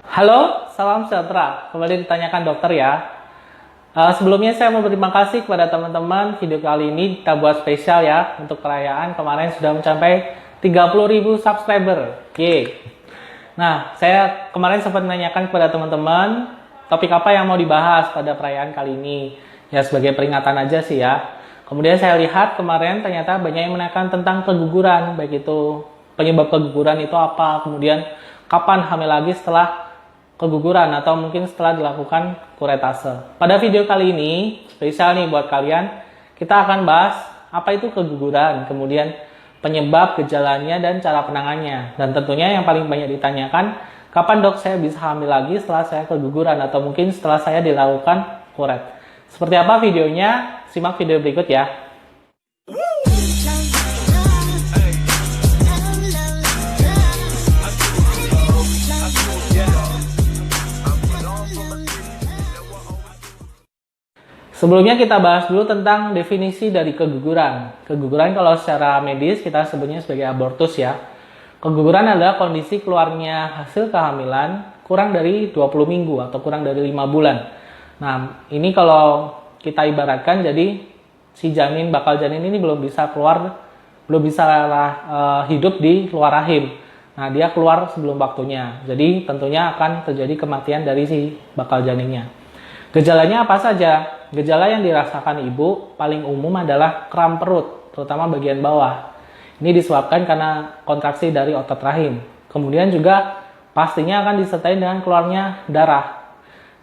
Halo, salam sejahtera. Kembali ditanyakan dokter ya. Sebelumnya saya mau berterima kasih kepada teman-teman. Video kali ini kita buat spesial ya. Untuk perayaan kemarin sudah mencapai 30.000 subscriber. Yeay. Nah, saya kemarin sempat menanyakan kepada teman-teman topik apa yang mau dibahas pada perayaan kali ini. Ya sebagai peringatan aja sih ya. Kemudian saya lihat kemarin ternyata banyak yang menanyakan tentang keguguran. Baik itu penyebab keguguran itu apa. Kemudian kapan hamil lagi setelah keguguran atau mungkin setelah dilakukan kuretase. Pada video kali ini spesial nih buat kalian, kita akan bahas apa itu keguguran, kemudian penyebab, gejalanya, dan cara penanganannya. Dan tentunya yang paling banyak ditanyakan, kapan dok saya bisa hamil lagi setelah saya keguguran atau mungkin setelah saya dilakukan kuret. Seperti apa videonya? Simak video berikut ya. Sebelumnya kita bahas dulu tentang definisi dari keguguran. Keguguran kalau secara medis kita sebutnya sebagai abortus ya. Keguguran adalah kondisi keluarnya hasil kehamilan kurang dari 20 minggu atau kurang dari 5 bulan. Nah, ini kalau kita ibaratkan jadi si janin, bakal janin ini belum bisa keluar, belum bisa hidup di luar rahim. Nah, dia keluar sebelum waktunya. Jadi tentunya akan terjadi kematian dari si bakal janinnya. Gejalanya apa saja? Gejala yang dirasakan ibu paling umum adalah kram perut, terutama bagian bawah. Ini disebabkan karena kontraksi dari otot rahim. Kemudian juga pastinya akan disertai dengan keluarnya darah.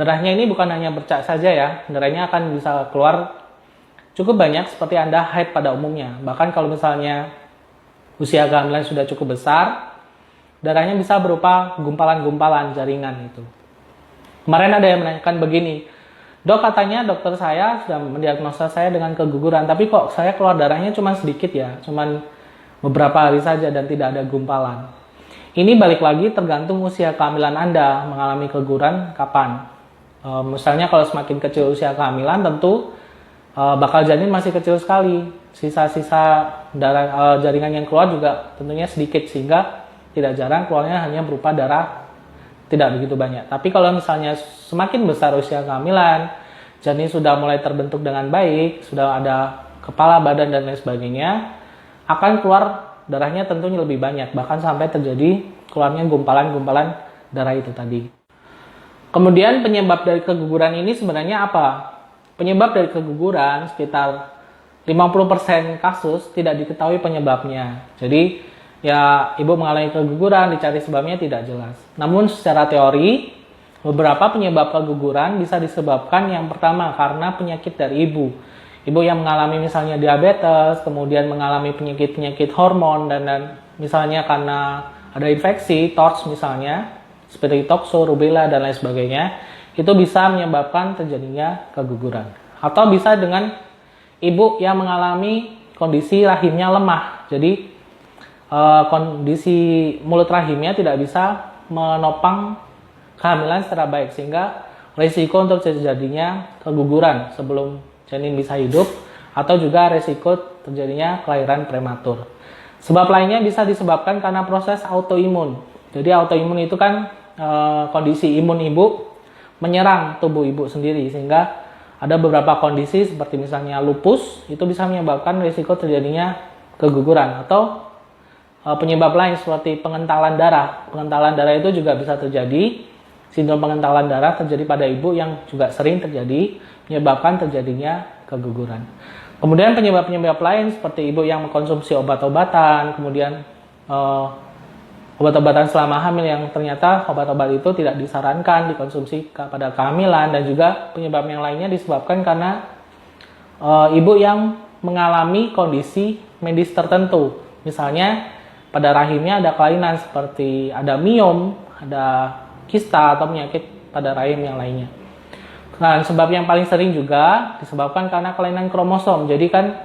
Darahnya ini bukan hanya bercak saja ya, darahnya akan bisa keluar cukup banyak seperti Anda haid pada umumnya. Bahkan kalau misalnya usia kehamilan sudah cukup besar, darahnya bisa berupa gumpalan-gumpalan jaringan itu. Kemarin ada yang menanyakan begini, dok katanya dokter saya sudah mendiagnosa saya dengan keguguran, tapi kok saya keluar darahnya cuma sedikit ya, cuma beberapa hari saja dan tidak ada gumpalan. Ini balik lagi tergantung usia kehamilan Anda mengalami keguguran kapan. Misalnya kalau semakin kecil usia kehamilan tentu bakal janin masih kecil sekali. Sisa-sisa darah jaringan yang keluar juga tentunya sedikit sehingga tidak jarang keluarnya hanya berupa darah tidak begitu banyak. Tapi kalau misalnya semakin besar usia kehamilan, janin sudah mulai terbentuk dengan baik, sudah ada kepala, badan, dan lain sebagainya, akan keluar darahnya tentunya lebih banyak, bahkan sampai terjadi keluarnya gumpalan-gumpalan darah itu tadi. Kemudian penyebab dari keguguran ini sebenarnya apa? Penyebab dari keguguran sekitar 50% kasus tidak diketahui penyebabnya. Jadi ya ibu mengalami keguguran, dicari sebabnya tidak jelas. Namun secara teori, beberapa penyebab keguguran bisa disebabkan yang pertama karena penyakit dari ibu. Ibu yang mengalami misalnya diabetes, kemudian mengalami penyakit-penyakit hormon, dan misalnya karena ada infeksi, TORCH misalnya, seperti tokso, rubella, dan lain sebagainya, itu bisa menyebabkan terjadinya keguguran. Atau bisa dengan ibu yang mengalami kondisi rahimnya lemah. Jadi kondisi mulut rahimnya tidak bisa menopang kehamilan secara baik sehingga risiko untuk terjadinya keguguran sebelum janin bisa hidup atau juga risiko terjadinya kelahiran prematur. Sebab lainnya bisa disebabkan karena proses autoimun. Jadi autoimun itu kan kondisi imun ibu menyerang tubuh ibu sendiri sehingga ada beberapa kondisi seperti misalnya lupus itu bisa menyebabkan risiko terjadinya keguguran atau penyebab lain seperti pengentalan darah. Pengentalan darah itu juga bisa terjadi. Sindrom pengentalan darah terjadi pada ibu yang juga sering terjadi, menyebabkan terjadinya keguguran. Kemudian penyebab-penyebab lain seperti ibu yang mengkonsumsi obat-obatan, kemudian obat-obatan selama hamil yang ternyata obat-obat itu tidak disarankan dikonsumsi pada kehamilan, dan juga penyebab yang lainnya disebabkan karena ibu yang mengalami kondisi medis tertentu. Misalnya pada rahimnya ada kelainan seperti ada miom, ada kista atau penyakit pada rahim yang lainnya. Nah, sebab yang paling sering juga disebabkan karena kelainan kromosom. Jadi kan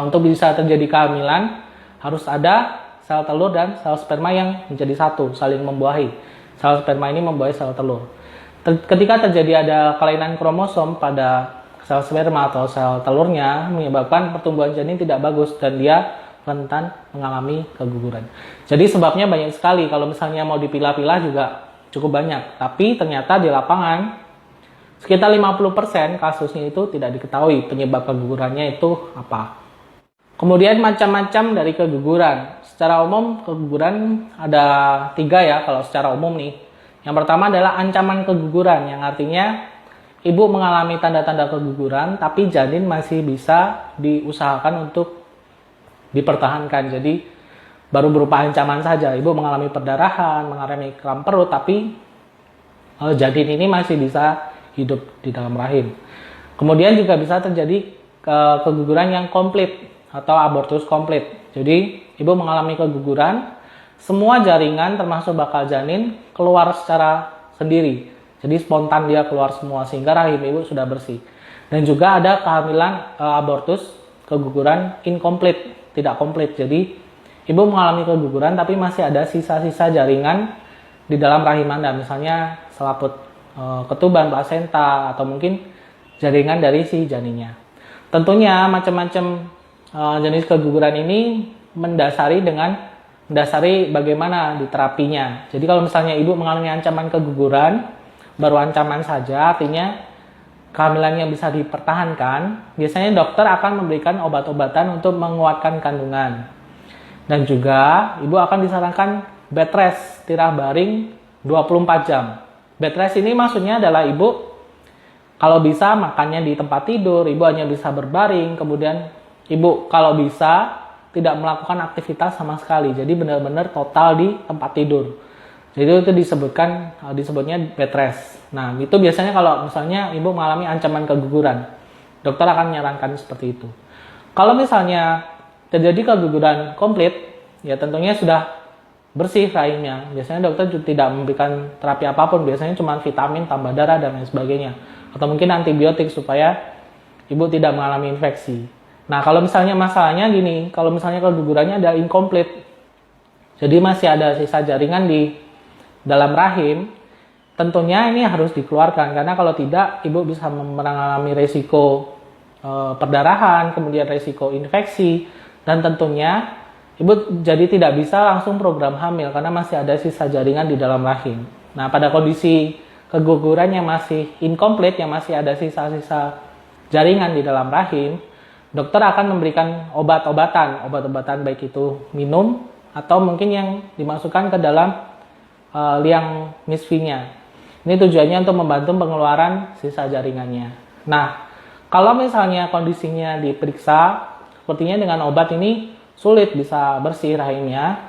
untuk bisa terjadi kehamilan harus ada sel telur dan sel sperma yang menjadi satu, saling membuahi. Sel sperma ini membuahi sel telur. Ketika terjadi ada kelainan kromosom pada sel sperma atau sel telurnya, menyebabkan pertumbuhan janin tidak bagus dan dia rentan mengalami keguguran. Jadi sebabnya banyak sekali. Kalau misalnya mau dipilah-pilah juga cukup banyak. Tapi ternyata di lapangan sekitar 50% kasusnya itu tidak diketahui penyebab kegugurannya itu apa. Kemudian macam-macam dari keguguran. Secara umum keguguran ada 3 ya kalau secara umum nih. Yang pertama adalah ancaman keguguran, yang artinya ibu mengalami tanda-tanda keguguran tapi janin masih bisa diusahakan untuk dipertahankan. Jadi baru berupa ancaman saja. Ibu mengalami perdarahan, mengalami kram perut, tapi janin ini masih bisa hidup di dalam rahim. Kemudian juga bisa terjadi keguguran yang komplit atau abortus komplit. Jadi ibu mengalami keguguran, semua jaringan termasuk bakal janin keluar secara sendiri. Jadi spontan dia keluar semua sehingga rahim ibu sudah bersih. Dan juga ada kehamilan abortus, keguguran incomplete, tidak komplit. Jadi ibu mengalami keguguran tapi masih ada sisa-sisa jaringan di dalam rahim Anda, misalnya selaput ketuban, plasenta, atau mungkin jaringan dari si janinnya. Tentunya macam-macam jenis keguguran ini mendasari bagaimana diterapinya. Jadi kalau misalnya ibu mengalami ancaman keguguran, baru ancaman saja, artinya kehamilannya bisa dipertahankan, biasanya dokter akan memberikan obat-obatan untuk menguatkan kandungan. Dan juga ibu akan disarankan bed rest, istirahat baring 24 jam. Bed rest ini maksudnya adalah ibu kalau bisa makannya di tempat tidur, ibu hanya bisa berbaring, kemudian ibu kalau bisa tidak melakukan aktivitas sama sekali. Jadi benar-benar total di tempat tidur. Jadi itu disebutnya bed rest. Nah, itu biasanya kalau misalnya ibu mengalami ancaman keguguran, dokter akan menyarankan seperti itu. Kalau misalnya terjadi keguguran komplit, ya tentunya sudah bersih rahimnya. Biasanya dokter juga tidak memberikan terapi apapun, biasanya cuma vitamin, tambah darah, dan lain sebagainya. Atau mungkin antibiotik supaya ibu tidak mengalami infeksi. Nah, kalau misalnya masalahnya gini, kalau misalnya kegugurannya ada incomplete, jadi masih ada sisa jaringan di dalam rahim, tentunya ini harus dikeluarkan, karena kalau tidak, ibu bisa mengalami resiko perdarahan, kemudian resiko infeksi, dan tentunya ibu jadi tidak bisa langsung program hamil, karena masih ada sisa jaringan di dalam rahim. Nah, pada kondisi keguguran yang masih incomplete, yang masih ada sisa-sisa jaringan di dalam rahim, dokter akan memberikan obat-obatan baik itu minum atau mungkin yang dimasukkan ke dalam liang misfinya. Ini tujuannya untuk membantu pengeluaran sisa jaringannya. Nah, kalau misalnya kondisinya diperiksa, sepertinya dengan obat ini sulit bisa bersih rahimnya,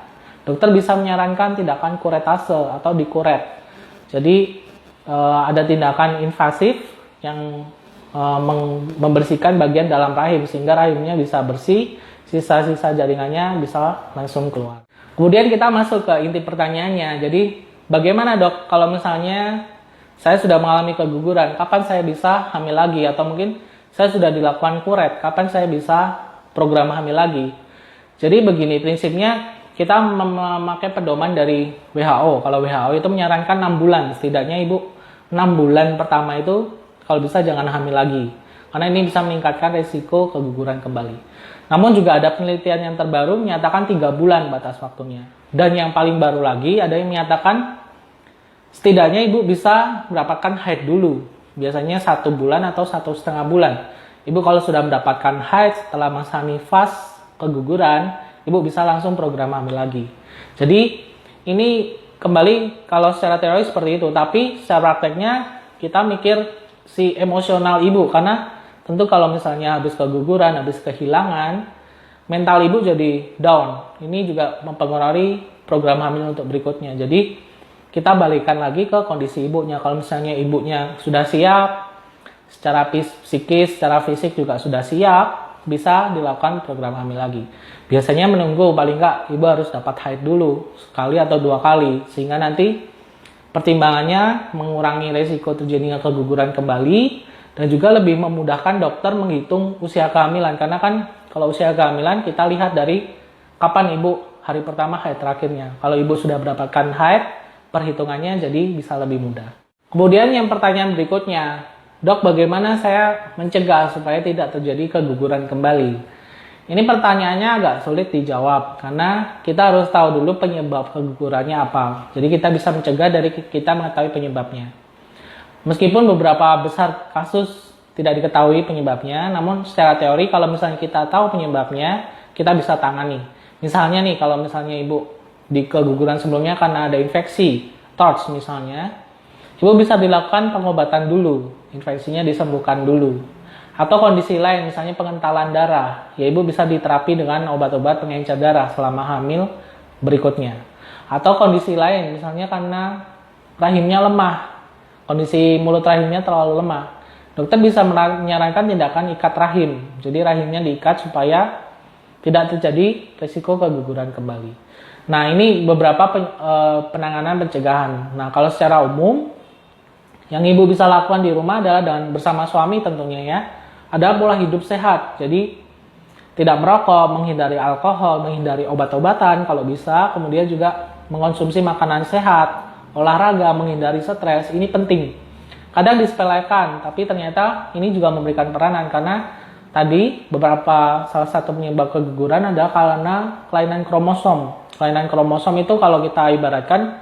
dokter bisa menyarankan tindakan kuretase atau dikuret. Jadi ada tindakan invasif yang membersihkan bagian dalam rahim sehingga rahimnya bisa bersih, sisa-sisa jaringannya bisa langsung keluar. Kemudian kita masuk ke inti pertanyaannya. Jadi bagaimana dok kalau misalnya saya sudah mengalami keguguran, kapan saya bisa hamil lagi? Atau mungkin saya sudah dilakukan kuret, kapan saya bisa program hamil lagi? Jadi begini prinsipnya, kita memakai pedoman dari WHO. Kalau WHO itu menyarankan 6 bulan, setidaknya ibu 6 bulan pertama itu kalau bisa jangan hamil lagi, karena ini bisa meningkatkan resiko keguguran kembali. Namun juga ada penelitian yang terbaru menyatakan 3 bulan batas waktunya. Dan yang paling baru lagi ada yang menyatakan setidaknya ibu bisa mendapatkan haid dulu. Biasanya 1 bulan atau 1,5 bulan. Ibu kalau sudah mendapatkan haid setelah masa nifas keguguran, ibu bisa langsung program hamil lagi. Jadi ini kembali kalau secara teori seperti itu, tapi secara prakteknya kita mikir si emosional ibu, karena tentu kalau misalnya habis keguguran, habis kehilangan, mental ibu jadi down. Ini juga mempengaruhi program hamil untuk berikutnya. Jadi kita balikan lagi ke kondisi ibunya. Kalau misalnya ibunya sudah siap, secara psikis, secara fisik juga sudah siap, bisa dilakukan program hamil lagi. Biasanya menunggu paling nggak ibu harus dapat haid dulu, sekali atau 2 kali, sehingga nanti pertimbangannya mengurangi resiko terjadinya keguguran kembali, dan juga lebih memudahkan dokter menghitung usia kehamilan. Karena kan kalau usia kehamilan kita lihat dari kapan ibu hari pertama haid terakhirnya. Kalau ibu sudah mendapatkan haid, perhitungannya jadi bisa lebih mudah. Kemudian yang pertanyaan berikutnya, dok bagaimana saya mencegah supaya tidak terjadi keguguran kembali? Ini pertanyaannya agak sulit dijawab karena kita harus tahu dulu penyebab kegugurannya apa. Jadi kita bisa mencegah dari kita mengetahui penyebabnya. Meskipun beberapa besar kasus tidak diketahui penyebabnya, namun secara teori kalau misalnya kita tahu penyebabnya, kita bisa tangani. Misalnya nih, kalau misalnya ibu di keguguran sebelumnya karena ada infeksi, TORCH misalnya, ibu bisa dilakukan pengobatan dulu, infeksinya disembuhkan dulu. Atau kondisi lain, misalnya pengentalan darah, ya ibu bisa diterapi dengan obat-obat pengencer darah selama hamil berikutnya. Atau kondisi lain, misalnya karena rahimnya lemah, kondisi mulut rahimnya terlalu lemah, dokter bisa menyarankan tindakan ikat rahim. Jadi rahimnya diikat supaya tidak terjadi risiko keguguran kembali. Nah, ini beberapa penanganan pencegahan. Nah, kalau secara umum, yang ibu bisa lakukan di rumah adalah dengan bersama suami tentunya ya, ada pola hidup sehat. Jadi tidak merokok, menghindari alkohol, menghindari obat-obatan kalau bisa, kemudian juga mengonsumsi makanan sehat, olahraga, menghindari stres. Ini penting. Kadang disepelekan, tapi ternyata ini juga memberikan peranan karena tadi salah satu penyebab keguguran adalah karena kelainan kromosom. Kelainan kromosom itu kalau kita ibaratkan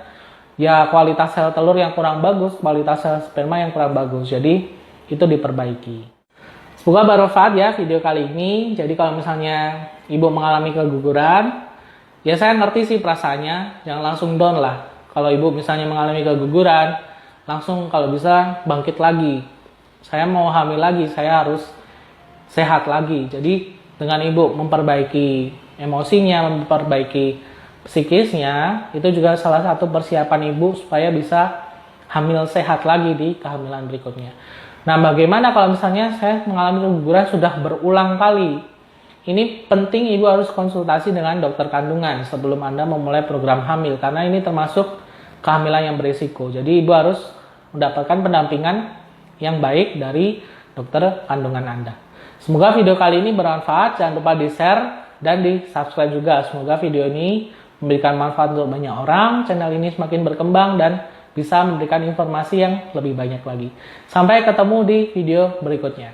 ya kualitas sel telur yang kurang bagus, kualitas sel sperma yang kurang bagus. Jadi itu diperbaiki. Semoga bermanfaat ya video kali ini. Jadi kalau misalnya ibu mengalami keguguran, ya saya ngerti sih perasaannya, jangan langsung down lah. Kalau ibu misalnya mengalami keguguran, langsung kalau bisa bangkit lagi. Saya mau hamil lagi, saya harus sehat lagi. Jadi dengan ibu memperbaiki emosinya, memperbaiki psikisnya, itu juga salah satu persiapan ibu supaya bisa hamil sehat lagi di kehamilan berikutnya. Nah, bagaimana kalau misalnya saya mengalami keguguran sudah berulang kali? Ini penting ibu harus konsultasi dengan dokter kandungan sebelum Anda memulai program hamil, karena ini termasuk kehamilan yang berisiko. Jadi ibu harus mendapatkan pendampingan yang baik dari dokter kandungan Anda. Semoga video kali ini bermanfaat, jangan lupa di-share dan di-subscribe juga. Semoga video ini memberikan manfaat untuk banyak orang, channel ini semakin berkembang dan bisa memberikan informasi yang lebih banyak lagi. Sampai ketemu di video berikutnya.